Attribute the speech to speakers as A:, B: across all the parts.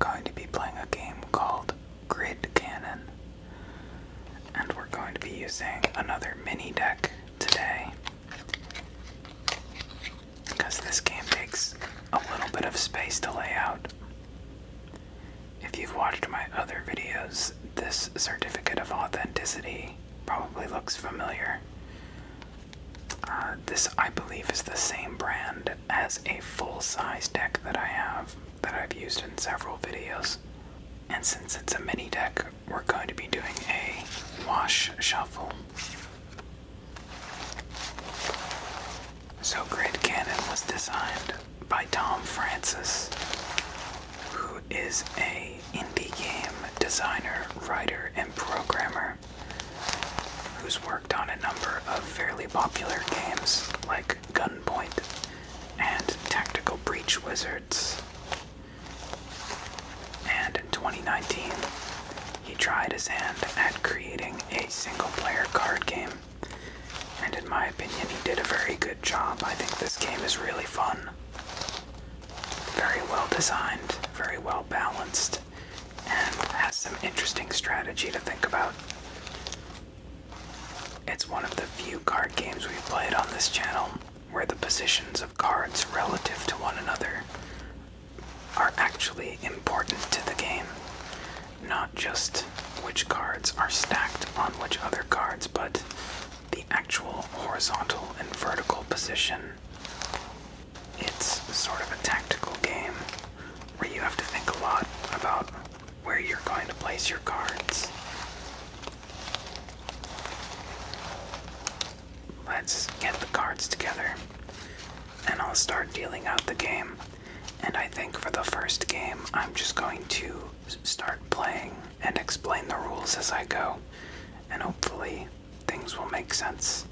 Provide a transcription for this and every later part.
A: going to be playing a game called Gridcannon. And we're going to be using another mini deck today, because this game takes a little bit of space to lay out. If you've watched my other videos, this certificate of authenticity probably looks familiar. This, I believe, is the same brand as a full-size deck that I've used in several videos. And since it's a mini deck, we're going to be doing a wash shuffle. So Gridcannon was designed by Tom Francis, who is a indie game designer, writer, and programmer who's worked on a number of fairly popular games like Gunpoint and Tactical Breach Wizards. And in 2019, he tried his hand at creating a single-player card game. And in my opinion, he did a very good job. I think this game is really fun. Very well designed, very well balanced, and has some interesting strategy to think about. It's one of the few card games we've played on this channel where the positions of cards relative to one another are actually important to the game. Not just which cards are stacked on which other cards, but the actual horizontal and vertical position. It's sort of a tactical game where you have to think a lot about where you're going to place your cards. Let's get the cards together, and I'll start dealing out the game. And I think for the first game, I'm just going to start playing and explain the rules as I go, and hopefully things will make sense.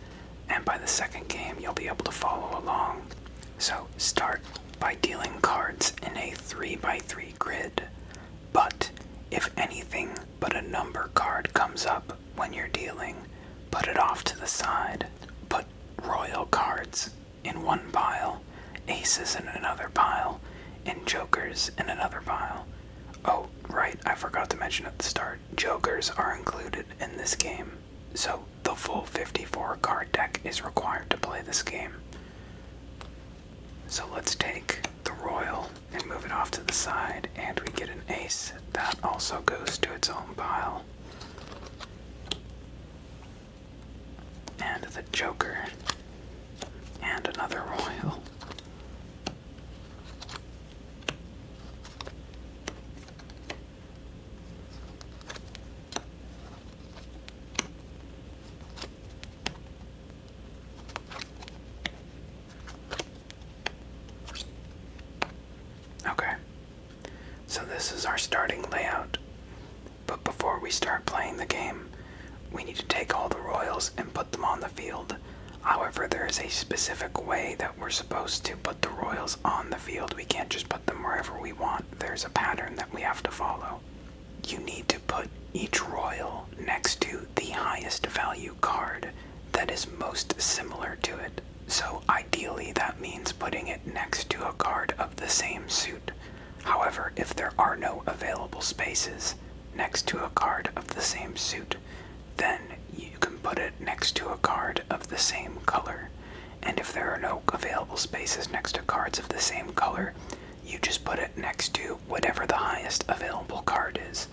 A: And by the second game, you'll be able to follow along. So start by dealing cards in a 3x3 grid, but if anything but a number card comes up when you're dealing, put it off to the side. Put royal cards in one pile, aces in another pile, and jokers in another pile. Oh, right, I forgot to mention at the start, jokers are included in this game, so the full 54 card deck is required to play this game. So let's take the royal and move it off to the side, and we get an ace. That also goes to its own pile. And the joker, and another royal. Okay, so this is our starting layout, but before we start playing the game, we need to take all the royals and put them on the field. However, there is a specific way that we're supposed to put the royals on the field. We can't just put them wherever we want. There's a pattern that we have to follow. You need to put each royal next to the highest value card that is most similar to it. So ideally, that means putting it next to a card of the same suit. However, if there are no available spaces next to a card of the same suit, then you can put it next to a card of the same color. And if there are no available spaces next to cards of the same color, you just put it next to whatever the highest available card is.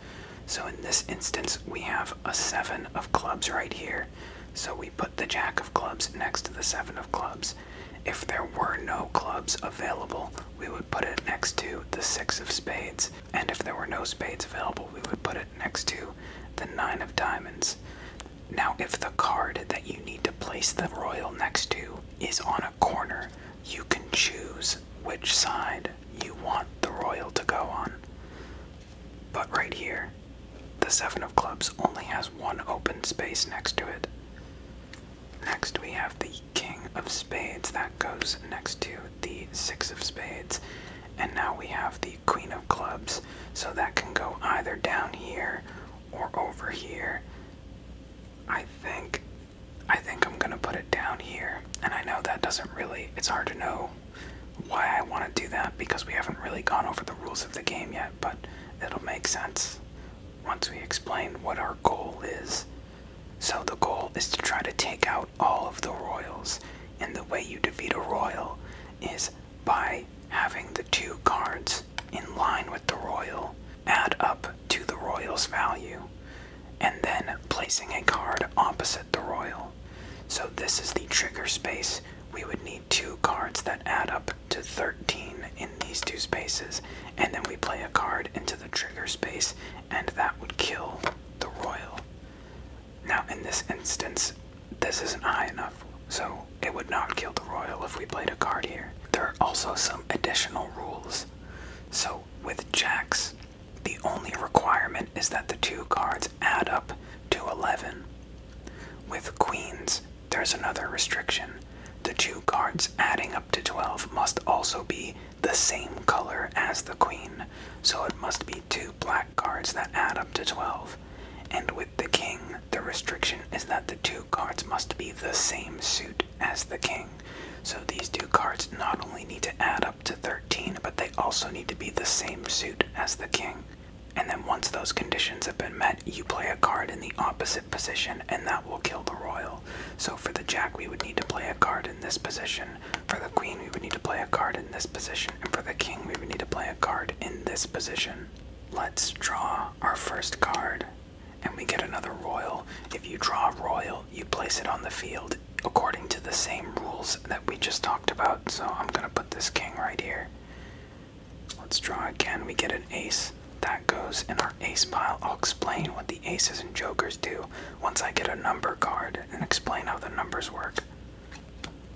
A: So in this instance, we have a 7 of clubs right here. So we put the jack of clubs next to the 7 of clubs. If there were no clubs available, we would put it next to the 6 of spades. And if there were no spades available, we would put it next to the 9 of diamonds. Now, if the card that you need to place the royal next to is on a corner, you can choose which side you want the royal to go on. But right here, the 7 of clubs only has one open space next to it. Next, we have the king of spades that goes next to the 6 of spades. And now we have the queen of clubs, so that can go either down here or over here. I think I'm gonna put it down here, and I know that doesn't really, it's hard to know why I want to do that because we haven't really gone over the rules of the game yet, but it'll make sense once we explain what our goal is. So the goal is to try to take out all of the royals, and the way you defeat a royal is by having the 2 cards in line with the royal add up to the royal's value, and then placing a card opposite the royal. So this is the trigger space. We would need 2 cards that add up to 13 in these 2 spaces, and then we play a card into the trigger space, and that would kill the royal. Now in this instance, this isn't high enough, so it would not kill the royal if we played a card here. There are also some additional rules. So with jacks, the only requirement is that the 2 cards add up to 11. With queens, there's another restriction. The 2 cards adding up to 12 must also be the same color as the queen, so it must be 2 black cards that add up to 12. And with the king, the restriction is that the 2 cards must be the same suit as the king. So these 2 cards not only need to add up to 13, but they also need to be the same suit as the king. And then once those conditions have been met, you play a card in the opposite position, and that will kill the royal. So for the jack, we would need to play a card in this position. For the queen, we would need to play a card in this position. And for the king, we would need to play a card in this position. Let's draw our first card, and we get another royal. If you draw a royal, you place it on the field according to the same rules that we just talked about. So I'm going to put this king right here. Let's draw again. We get an ace. That goes in our ace pile. I'll explain what the aces and jokers do once I get a number card and explain how the numbers work.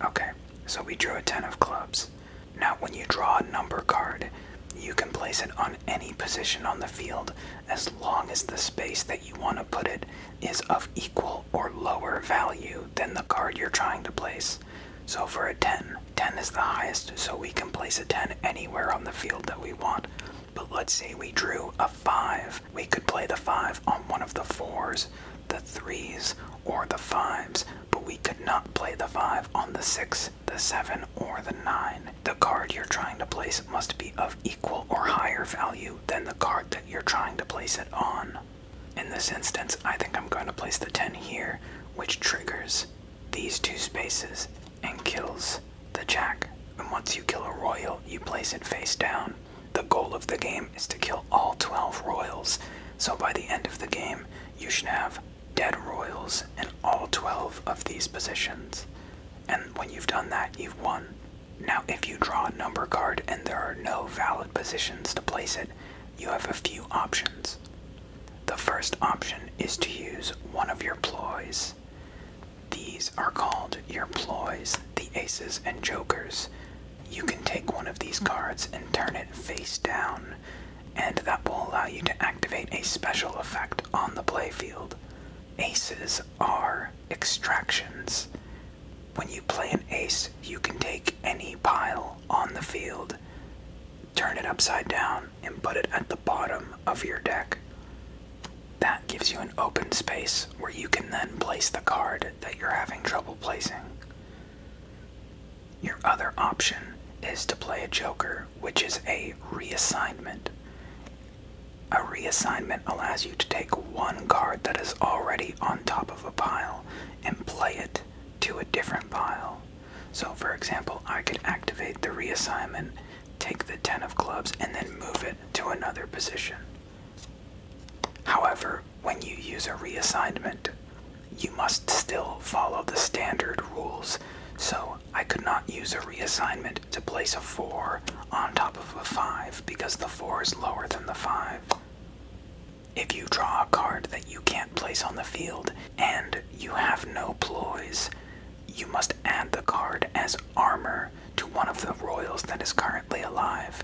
A: Okay, so we drew a 10 of clubs. Now when you draw a number card, you can place it on any position on the field as long as the space that you want to put it is of equal or lower value than the card you're trying to place. So for a 10, 10 is the highest, so we can place a 10 anywhere on the field that we want. But let's say we drew a 5. We could play the 5 on one of the 4s, the 3s, or the 5s, but we could not play the 5 on the 6, the 7, or the 9. The card you're trying to place must be of equal or higher value than the card that you're trying to place it on. In this instance, I think I'm going to place the 10 here, which triggers these 2 spaces and kills the jack. And once you kill a royal, you place it face down. The goal of the game is to kill all 12 royals, so by the end of the game, you should have dead royals in all 12 of these positions. And when you've done that, you've won. Now, if you draw a number card and there are no valid positions to place it, you have a few options. The first option is to use one of your ploys. These are called your ploys, the aces and jokers. You can take one of these cards and turn it face down, and that will allow you to activate a special effect on the playfield. Aces are extractions. When you play an ace, you can take any pile on the field, turn it upside down, and put it at the bottom of your deck. That gives you an open space where you can then place the card that you're having trouble placing. Your other option is to play a joker, which is a reassignment. A reassignment allows you to take one card that is already on top of a pile and play it to a different pile. So for example, I could activate the reassignment, take the 10 of clubs, and then move it to another position. However, when you use a reassignment, you must still follow the standard rules. So I could not use a reassignment to place a 4 on top of a 5 because the 4 is lower than the 5. If you draw a card that you can't place on the field and you have no ploys, you must add the card as armor to one of the royals that is currently alive.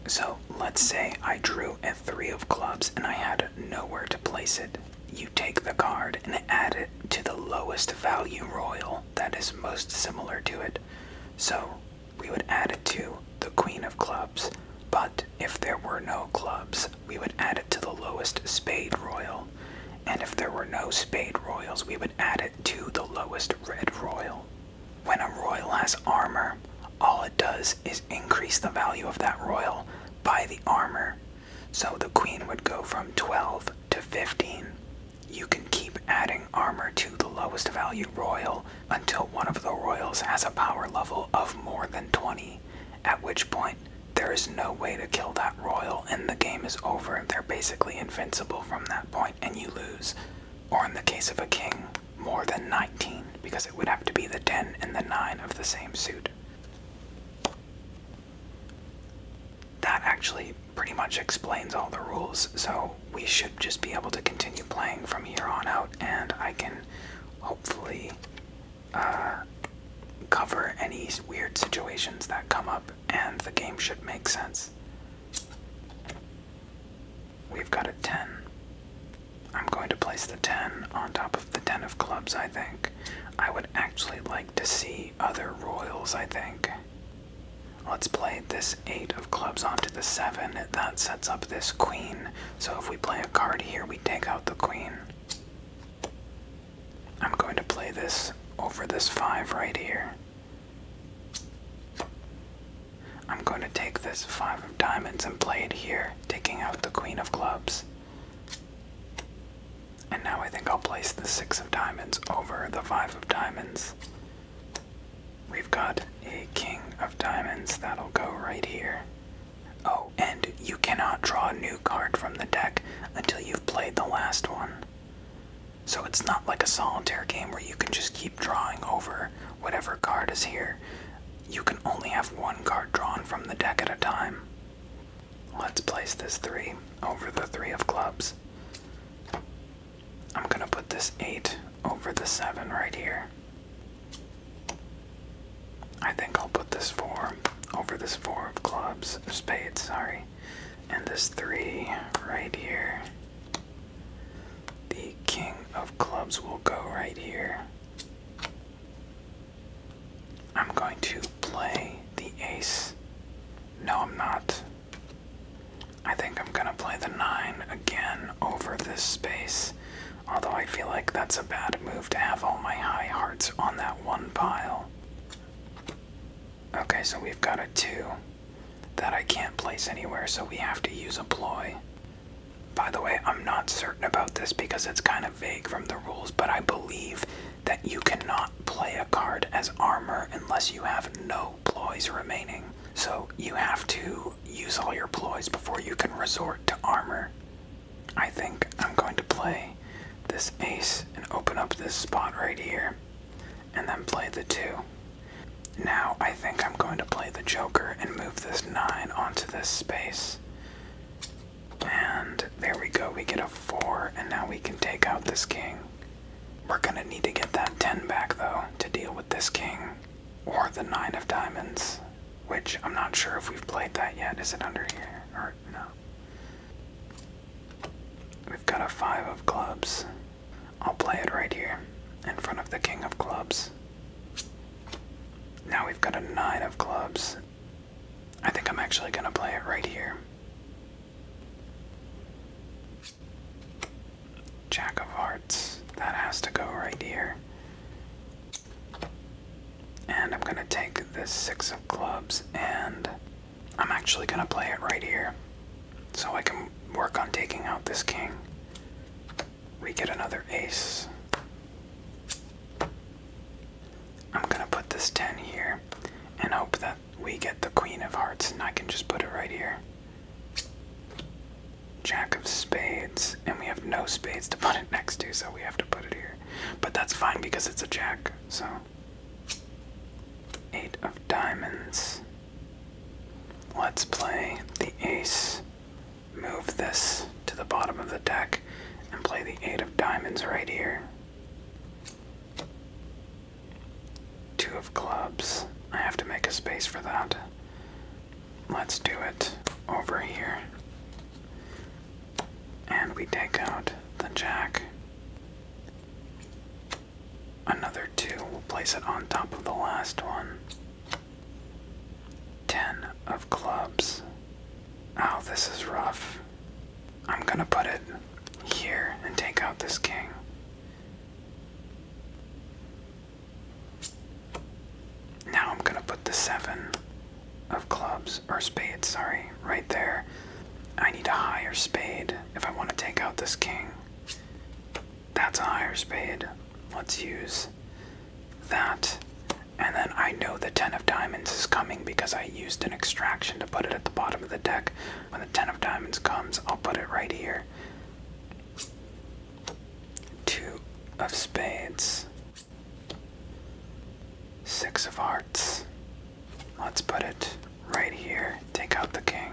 A: So let's say I drew a 3 of clubs and I had nowhere to place it. You take the card and add it to the lowest value royal that is most similar to it. So we would add it to the queen of clubs, but if there were no clubs, we would add it to the lowest spade royal. And if there were no spade royals, we would add it to the lowest red royal. When a royal has armor, all it does is increase the value of that royal by the armor. So the queen would go from 12 to 15. You can keep adding armor to the lowest value royal until one of the royals has a power level of more than 20, at which point there is no way to kill that royal and the game is over. They're basically invincible from that point and you lose. Or in the case of a king, more than 19, because it would have to be the 10 and the 9 of the same suit. That actually pretty much explains all the rules, so we should just be able to continue playing from here on out, and I can hopefully cover any weird situations that come up, and the game should make sense. We've got a 10. I'm going to place the 10 on top of the 10 of clubs, I think. I would actually like to see other royals, I think. Let's play this 8 of clubs onto the 7. That sets up this queen. So if we play a card here, we take out the queen. I'm going to play this over this 5 right here. I'm going to take this 5 of diamonds and play it here, taking out the queen of clubs. And now I think I'll place the 6 of diamonds over the 5 of diamonds. We've got a king of diamonds that'll go right here. Oh, and you cannot draw a new card from the deck until you've played the last one. So it's not like a solitaire game where you can just keep drawing over whatever card is here. You can only have one card drawn from the deck at a time. Let's place this 3 over the 3 of clubs. I'm gonna put this 8 over the 7 right here. I think I'll put this 4 over this 4 of clubs, spades, sorry. And this 3 right here. The king of clubs will go right here. I'm going to play the ace. No, I'm not. I think I'm gonna play the 9 again over this space. Although I feel like that's a bad move to have all my high hearts on that one pile. Okay, so we've got a 2 that I can't place anywhere, so we have to use a ploy. By the way, I'm not certain about this because it's kind of vague from the rules, but I believe that you cannot play a card as armor unless you have no ploys remaining. So you have to use all your ploys before you can resort to armor. I think I'm going to play this ace and open up this spot right here, and then play the 2. Now I think I'm going to play the joker and move this 9 onto this space. And there we go, we get a 4, and now we can take out this king. We're gonna need to get that 10 back though to deal with this king, or the 9 of diamonds, which I'm not sure if we've played that yet. Is it under here, or no? We've got a 5 of clubs. I'll play it right here, in front of the king of clubs. Now we've got a 9 of clubs. I think I'm actually gonna play it right here. Jack of hearts, that has to go right here. And I'm gonna take this 6 of clubs, and I'm actually gonna play it right here, so I can work on taking out this king. We get another ace. I'm gonna put this 10 here, and hope that we get the queen of hearts, and I can just put it right here. Jack of spades, and we have no spades to put it next to, so we have to put it here. But that's fine because it's a jack, so. 8 of diamonds. Let's play the ace. Move this to the bottom of the deck, and play the 8 of diamonds right here. 2 of clubs. I have to make a space for that. Let's do it over here. And we take out the jack. Another 2, we'll place it on top of the last one. 10 of clubs. Oh, this is rough. I'm gonna put it here and take out this king. Now I'm gonna put the 7 of clubs, or spades, sorry, right there. I need a higher spade if I want to take out this king. That's a higher spade. Let's use that. And then I know the 10 of diamonds is coming because I used an extraction to put it at the bottom of the deck. When the 10 of diamonds comes, I'll put it right here. 2 of spades. 6 of hearts. Let's put it right here. Take out the king.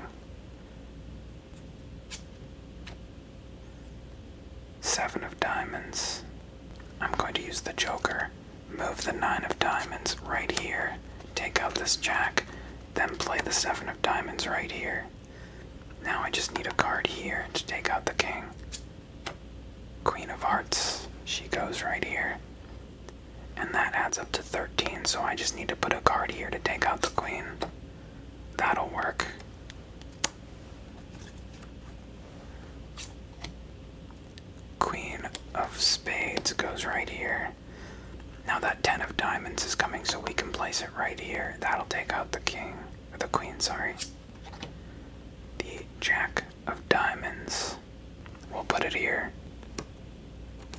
A: 7 of diamonds. I'm going to use the joker. Move the 9 of diamonds right here. Take out this jack. Then play the 7 of diamonds right here. Now I just need a card here to take out the king. Queen of hearts. She goes right here. And that adds up to 13, so I just need to put a card here to take out the queen. That'll work. Queen of spades goes right here. Now that 10 of diamonds is coming, so we can place it right here. That'll take out the king, or the queen, sorry. The jack of diamonds. We'll put it here.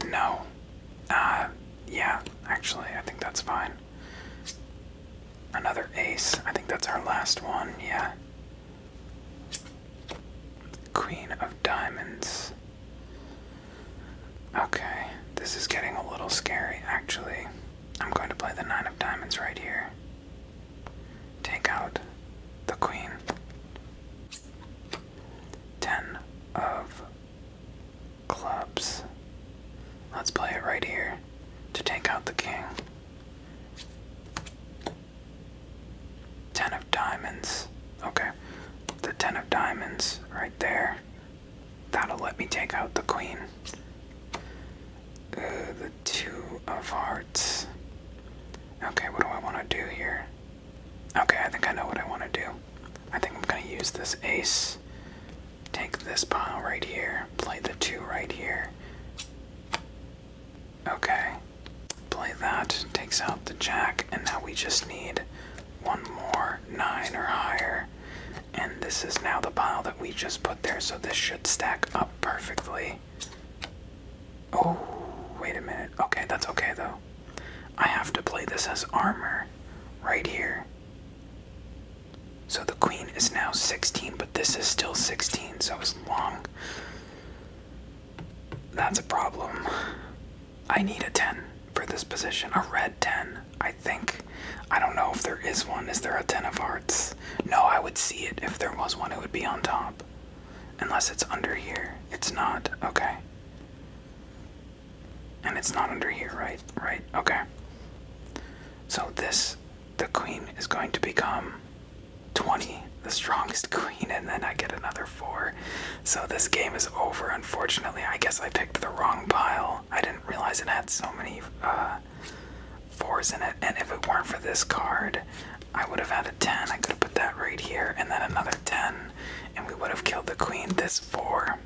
A: No. Yeah, actually, I think that's fine. Another ace. I think that's our last one, yeah. Queen of diamonds. Okay, this is getting a little scary, actually. I'm going to play the 9 of diamonds right here. Take out the queen. 10 of clubs. Let's play it right here to take out the king. 10 of diamonds. Okay, the 10 of diamonds right there. That'll let me take out the queen. The 2 of hearts. Okay, what do I want to do here? Okay, I think I know what I want to do. I think I'm going to use this ace. Take this pile right here. Play the 2 right here. Okay. Play that. Takes out the jack. And now we just need one more 9 or higher. And this is now the pile that we just put there. So this should stack up perfectly. Oh, wait a minute. Okay, that's okay though. I have to play this as armor right here. So the queen is now 16, but this is still 16, so as long. That's a problem. I need a 10 for this position, a red 10, I think. I don't know if there is one. Is there a 10 of hearts? No, I would see it. If there was one, it would be on top. Unless it's under here. It's not. Okay. And it's not under here, right? Right, okay. So the queen is going to become 20, the strongest queen, and then I get another 4. So this game is over, unfortunately. I guess I picked the wrong pile. I didn't realize it had so many 4s in it, and if it weren't for this card, I would have had a 10. I could have put that right here, and then another 10, and we would have killed the queen. This 4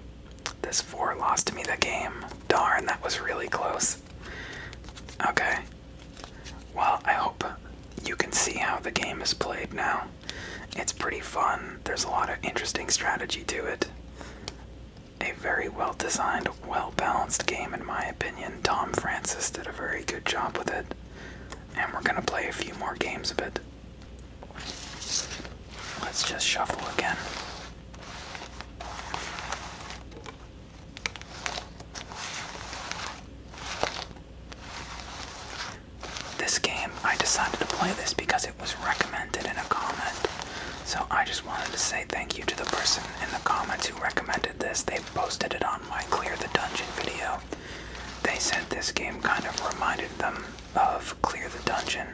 A: lost me the game. Darn, that was really close. Okay. Well, I hope you can see how the game is played now. It's pretty fun. There's a lot of interesting strategy to it. A very well-designed, well-balanced game in my opinion. Tom Francis did a very good job with it. And we're gonna play a few more games of it. Let's just shuffle again. This game, I decided to play this because it was recommended in a comment. So I just wanted to say thank you to the person in the comments who recommended this. They posted it on my Clear the Dungeon video. They said this game kind of reminded them of Clear the Dungeon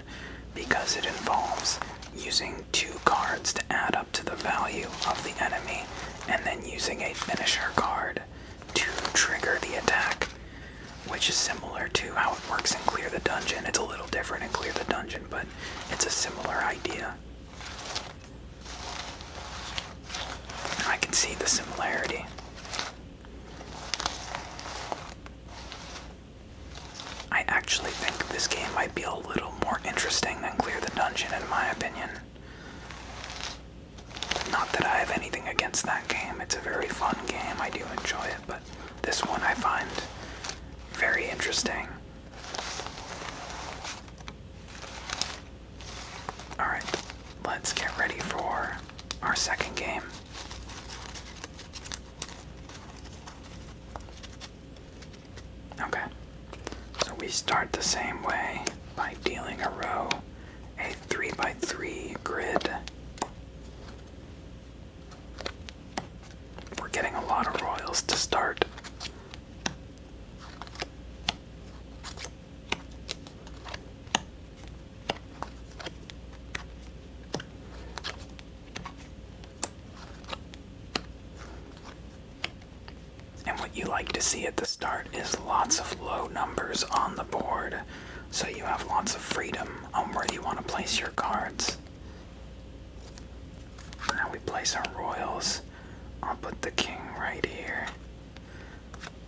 A: because it involves using 2 cards to add up to the value of the enemy and then using a finisher card to trigger the attack, which is similar to how it works in Clear the Dungeon. It's a little different in Clear the Dungeon, but it's a similar idea. I can see the similarity. I actually think this game might be a little more interesting than Clear the Dungeon in my opinion. Not that I have anything against that game. It's a very fun game. I do enjoy it, but this one I find very interesting. Alright, let's get ready for our second game. Okay, so we start the same way by dealing a row, a 3x3 grid. We're getting a lot of royals to start. And what you like to see at the start is lots of low numbers on the board, so you have lots of freedom on where you want to place your cards. Now we place our royals. I'll put the king right here.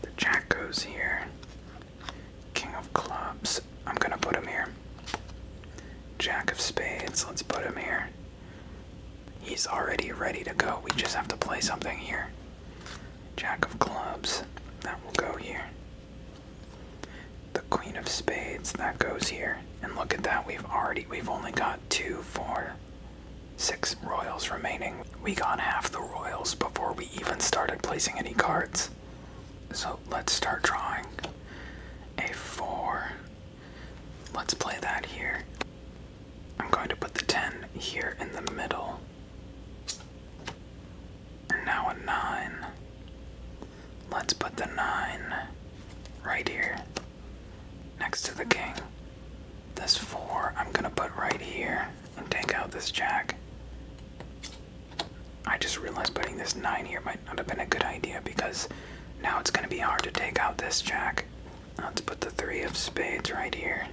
A: The jack goes here. King of clubs, I'm gonna put him here. Jack of spades, let's put him here. He's already ready to go, we just have to play something here. Jack of clubs, that will go here. The queen of spades, that goes here. And look at that, we've only got 2, 4, 6 royals remaining. We got half the royals before we even started placing any cards. So let's start drawing. A 4. Let's play that here. I'm going to put the 10 here in the middle. And now a 9. Let's put the 9 right here, next to the king. This 4 I'm gonna put right here and take out this jack. I just realized putting this 9 here might not have been a good idea because now it's gonna be hard to take out this jack. Let's put the 3 of spades right here.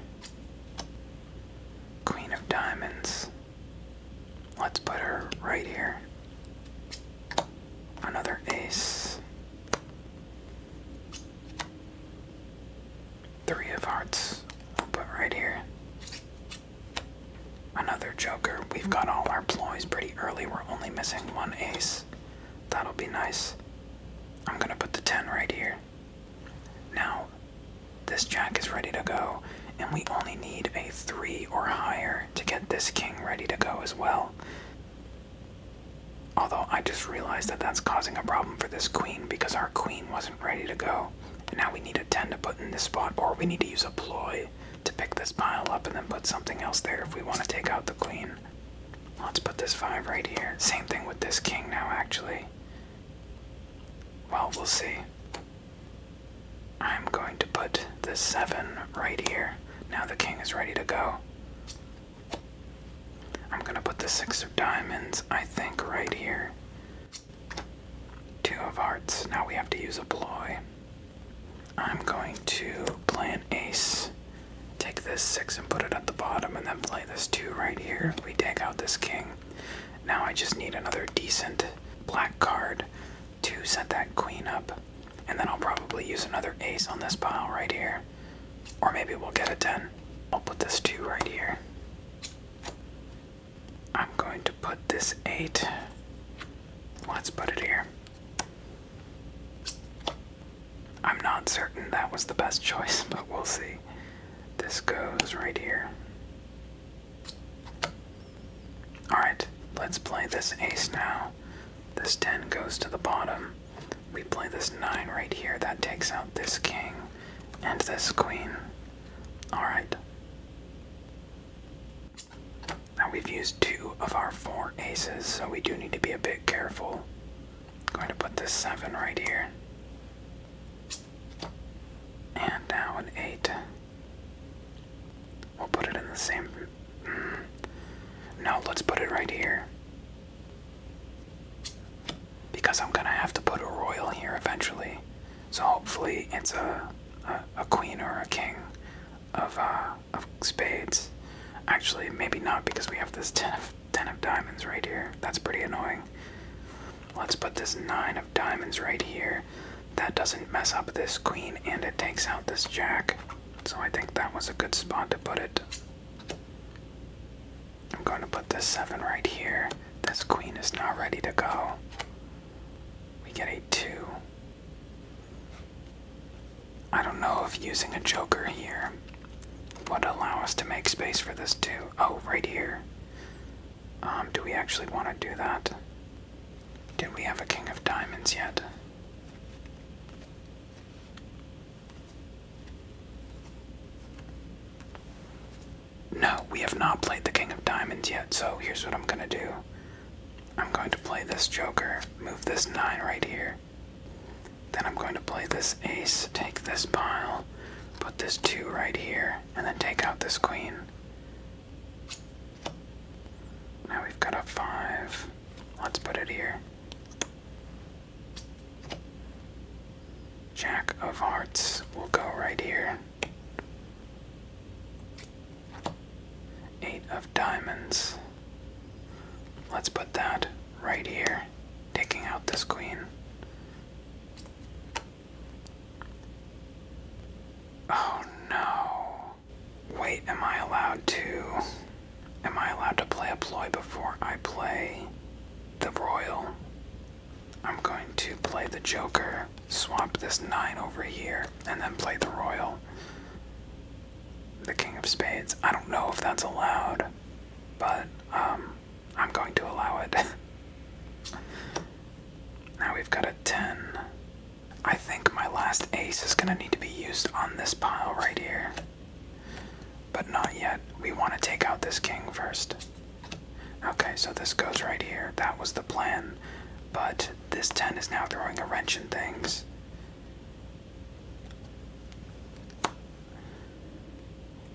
A: Queen of diamonds. Let's put her right here. Another ace. 3 of hearts, I'll put right here. Another joker. We've got all our ploys pretty early. We're only missing 1 ace. That'll be nice. I'm gonna put the 10 right here. Now, this jack is ready to go, and we only need a 3 or higher to get this king ready to go as well. Although I just realized that that's causing a problem for this queen because our queen wasn't ready to go. And now we need a 10 to put in this spot, or we need to use a ploy to pick this pile up and then put something else there if we want to take out the queen. Let's put this 5 right here. Same thing with this king now, actually. Well, we'll see. I'm going to put this 7 right here. Now the king is ready to go. I'm going to put the 6 of diamonds, I think, right here. 2 of hearts. Now we have to use a ploy. I'm going to play an ace, take this 6 and put it at the bottom, and then play this 2 right here. We take out this king. Now I just need another decent black card to set that queen up, and then I'll probably use another ace on this pile right here. Or maybe we'll get a 10. I'll put this 2 right here. I'm going to put this 8. Let's put it here. I'm not certain that was the best choice, but we'll see. This goes right here. Alright, let's play this ace now. This 10 goes to the bottom. We play this 9 right here. That takes out this king and this queen. Alright. Now we've used 2 of our 4 aces, so we do need to be a bit careful. I'm going to put this 7 right here. And now an 8. We'll put it in the same... No, let's put it right here. Because I'm gonna have to put a royal here eventually. So hopefully it's a queen or a king of spades. Actually, maybe not because we have this 10 of diamonds right here. That's pretty annoying. Let's put this 9 of diamonds right here. That doesn't mess up this queen, and it takes out this jack. So I think that was a good spot to put it. I'm going to put this 7 right here. This queen is is now ready to go. We get a 2. I don't know if using a joker here would allow us to make space for this 2. Oh, right here. Do we actually want to do that? Did we have a king of diamonds yet? No, we have not played the king of diamonds yet, so here's what I'm going to do. I'm going to play this joker, move this 9 right here. Then I'm going to play this ace, take this pile, put this 2 right here, and then take out this queen. Now we've got a 5. Let's put it here. Jack of hearts will go right here. 8 of diamonds. Let's put that right here, taking out this queen. Oh no. Wait, am I allowed to play a ploy before I play the royal? I'm going to play the joker, swap this 9 over here, and then play the royal. The king of spades. I don't know if that's allowed, but I'm going to allow it. Now we've got a 10. I think my last ace is going to need to be used on this pile right here. But not yet. We want to take out this king first. Okay, so this goes right here. That was the plan. But this 10 is now throwing a wrench in things.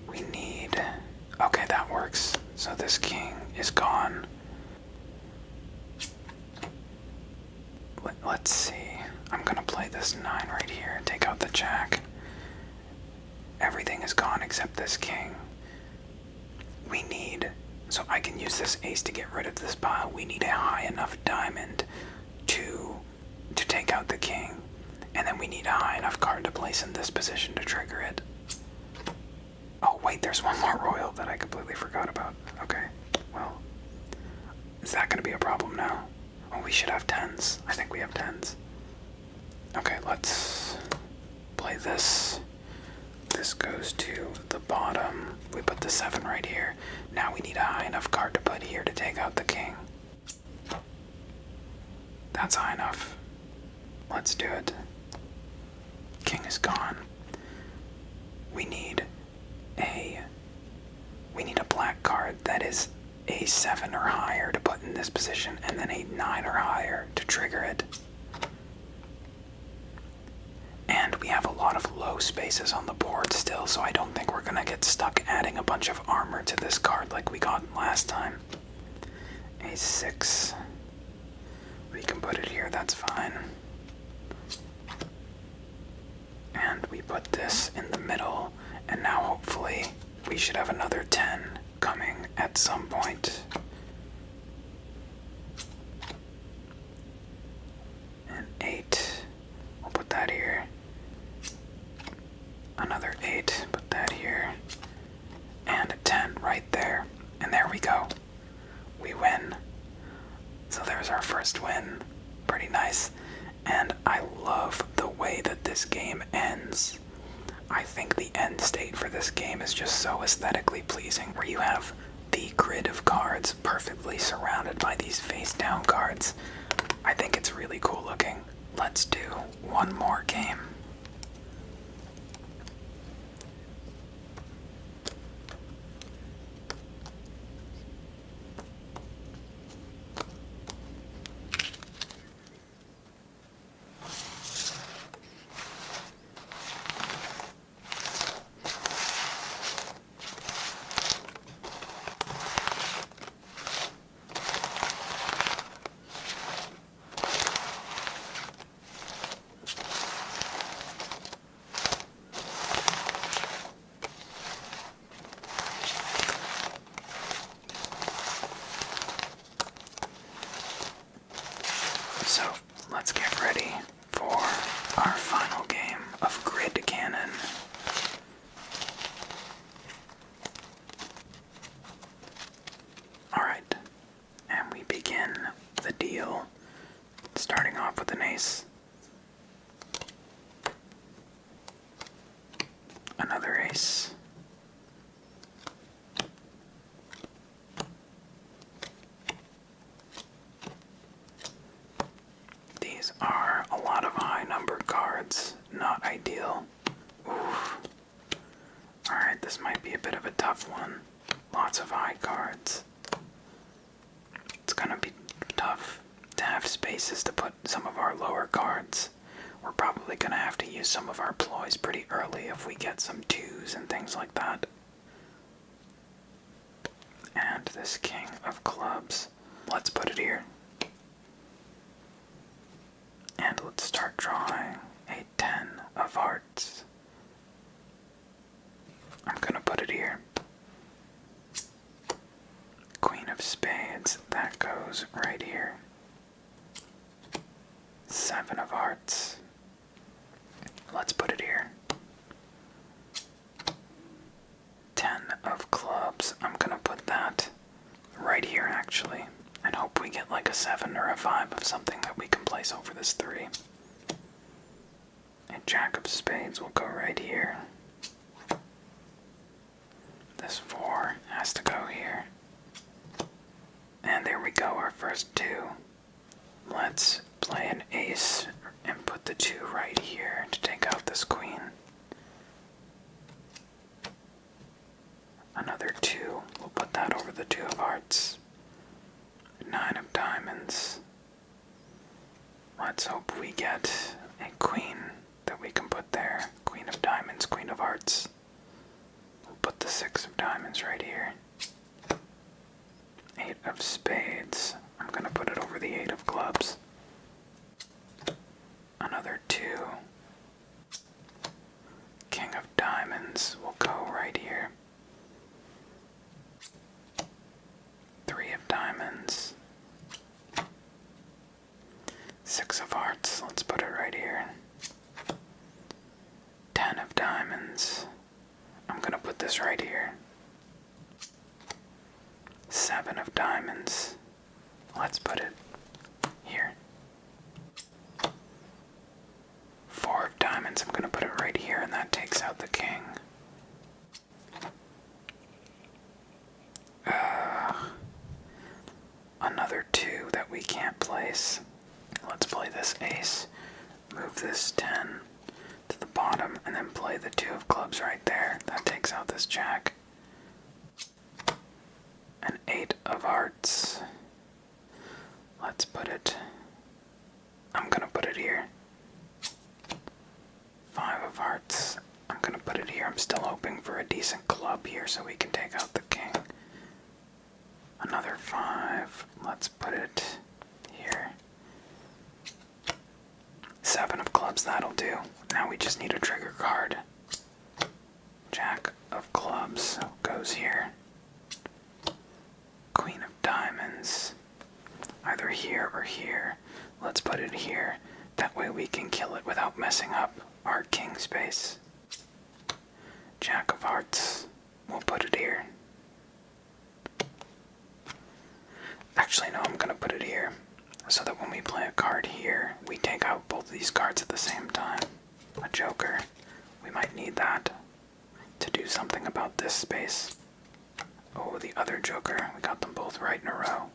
A: We need... Okay, that works. So this king is gone. Let's see. I'm gonna play this 9 right here and take out the jack. Everything is gone except this king. We need... So I can use this ace to get rid of this pile. We need a high enough diamond to take out the king. And then we need a high enough card to place in this position to trigger it. Oh wait, there's one more royal that I completely forgot about. Okay, well, is that gonna be a problem now? Oh, we should have 10s. I think we have 10s. Okay, let's play this. This goes to the bottom. We put the 7 right here. Now we need a high enough card to put here to take out the king. That's high enough. Let's do it. King is gone. We need a black card that is a 7 or higher to put in this position, and then a 9 or higher to trigger it. And we have a lot of low spaces on the board still, so I don't think we're gonna get stuck adding a bunch of armor to this card like we got last time. A 6. We can put it here, that's fine. And we put this in the middle, and now hopefully we should have another 10 coming at some point. And 8. We'll put that here. Another 8. Put that here. And a 10 right there. And there we go. We win. So there's our first win. Pretty nice. And I love the way that this game ends. I think the end state for this game is just so aesthetically pleasing, where you have the grid of cards perfectly surrounded by these face down cards. I think it's really cool looking. Let's do one more game. So, let's get ready for our final game of Gridcannon. Alright, and we begin the ideal. Starting off with an ace. Another ace. These are a lot of high number cards. Not ideal. Oof. Alright, this might be a bit of a tough one. Lots of high cards. It's gonna be tough to have spaces to put some of our lower cards. We're probably gonna have to use some of our ploys pretty early if we get some twos and things like that. And this king of clubs. Let's put it here. And let's start drawing a 10 of hearts. I'm gonna put it here. Queen of spades, that goes right here. 7 of hearts. Let's put it here. 10 of clubs, I'm gonna put that right here actually. And hope we get like a 7 or a 5 of something that we can place over this 3. A jack of spades will go right here. This 4 has to go here. And there we go, our first 2. Let's play an ace and put the 2 right here to take out this queen. Another 2, we'll put that over the 2 of hearts. 9 of diamonds. Let's hope we get a queen that we can put there. Queen of diamonds, queen of hearts. We'll put the 6 of diamonds right here. 8 of spades. I'm gonna put it over the 8 of clubs. Another 2. King of diamonds will go right here. 3 of diamonds. 6 of hearts, let's put it right here. 10 of diamonds. I'm gonna put this right here. 7 of diamonds. Let's put it here. 4 of diamonds, I'm gonna put it right here, and that takes out the king. Another 2 that we can't place. Let's play this ace, move this 10 to the bottom, and then play the 2 of clubs right there. That takes out this jack. An 8 of hearts. Let's put it, I'm gonna put it here. 5 of hearts, I'm gonna put it here. I'm still hoping for a decent club here so we can take out the king. Another 5, let's put it here. 7 of clubs, that'll do. Now we just need a trigger card. Jack of clubs goes here. Queen of diamonds, either here or here. Let's put it here. That way we can kill it without messing up our king space. Jack of hearts, we'll put it here. Actually, no, I'm gonna put it here, so that when we play a card here, we take out both of these cards at the same time. A joker. We might need that to do something about this space. Oh, the other joker. We got them both right in a row.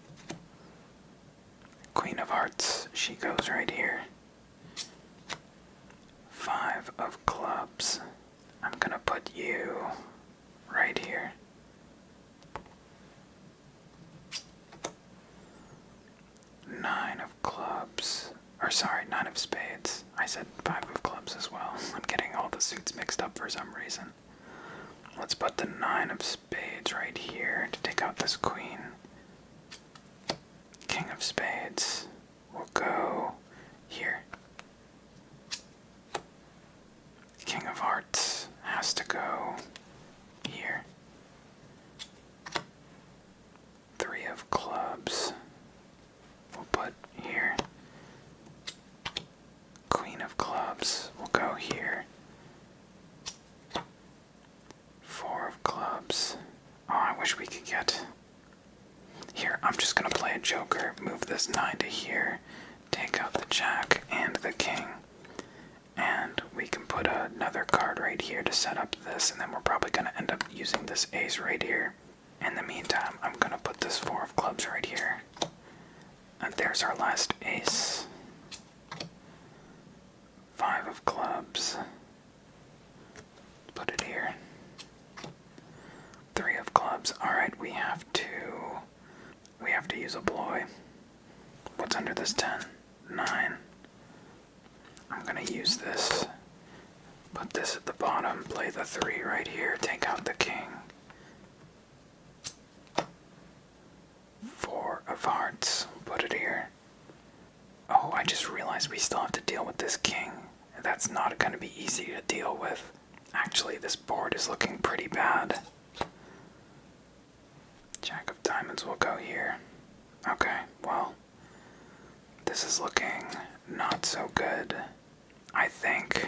A: Queen of hearts. She goes right here. 5 of clubs. I'm gonna put you right here. 9 of clubs. Or sorry, 9 of spades. I said 5 of clubs as well. I'm getting all the suits mixed up for some reason. Let's put the 9 of spades right here to take out this queen. King of spades will go here. King of hearts has to go here. 3 of clubs we'll put here. Queen of clubs will go here. 4 of clubs. Oh, I wish we could get... Here, I'm just gonna play a joker, move this this 9 to here, take out the jack and the king. And we can put another card right here to set up this, and then we're probably going to end up using this ace right here. In the meantime, I'm going to put this 4 of clubs right here. And there's our last ace. 5 of clubs. Put it here. 3 of clubs. Alright, we have to use a ploy. What's under this 10? 9. I'm gonna use this. Put this at the bottom, play the 3 right here, take out the king. 4 of hearts, put it here. Oh, I just realized we still have to deal with this king. That's not gonna be easy to deal with. Actually, this board is looking pretty bad. Jack of diamonds will go here. Okay, well, this is looking not so good. I think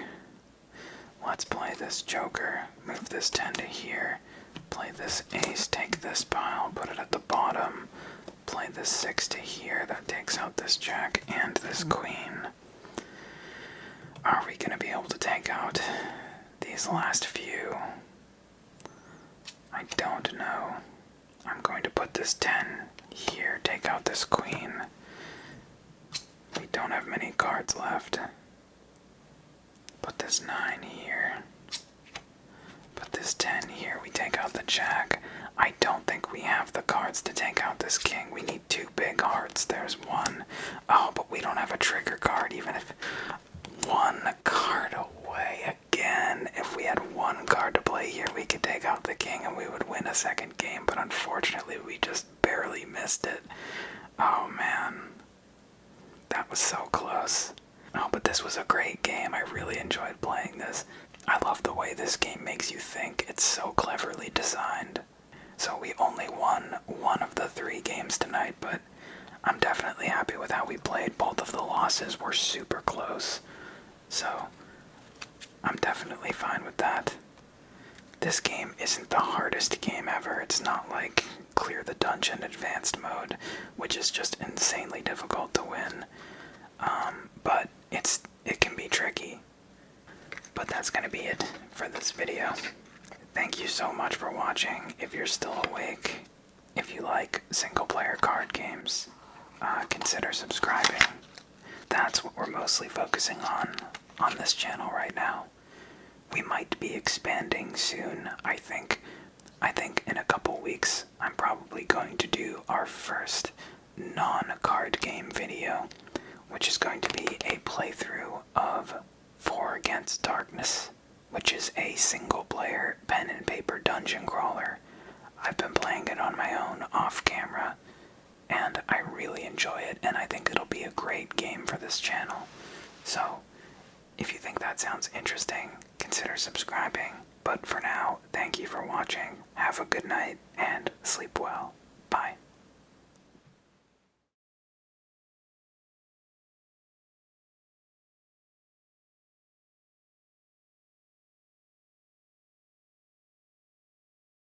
A: let's play this joker, move this 10 to here, play this ace, take this pile, put it at the bottom, play this 6 to here, that takes out this jack and this queen. Are we going to be able to take out these last few? I don't know. I'm going to put this 10 here, take out this queen. We don't have many cards left. Put this 9 here. Put this 10 here. We take out the jack. I don't think we have the cards to take out this king. We need 2 big hearts. There's 1. Oh, but we don't have a trigger card, even if 1 card away again. If we had 1 card to play here, we could take out the king and we would win a second game, but unfortunately we just barely missed it. Oh man. That was so close. Oh, but this was a great game. I really enjoyed playing this. I love the way this game makes you think. It's so cleverly designed. So we only won 1 of the 3 games tonight, but I'm definitely happy with how we played. Both of the losses were super close. So I'm definitely fine with that. This game isn't the hardest game ever. It's not like Clear the Dungeon Advanced Mode, which is just insanely difficult to win. But it can be tricky. But that's going to be it for this video. Thank you so much for watching. If you're still awake, if you like single-player card games, consider subscribing. That's what we're mostly focusing on this channel right now. We might be expanding soon. I think in a couple weeks I'm probably going to do our first non-card game video, which is going to be a playthrough of 4 Against Darkness, which is a single-player pen and paper dungeon crawler. I've been playing it on my own off camera, and I really enjoy it, and I think it'll be a great game for this channel. So, if you think that sounds interesting, consider subscribing. But for now, thank you for watching, have a good night, and sleep well.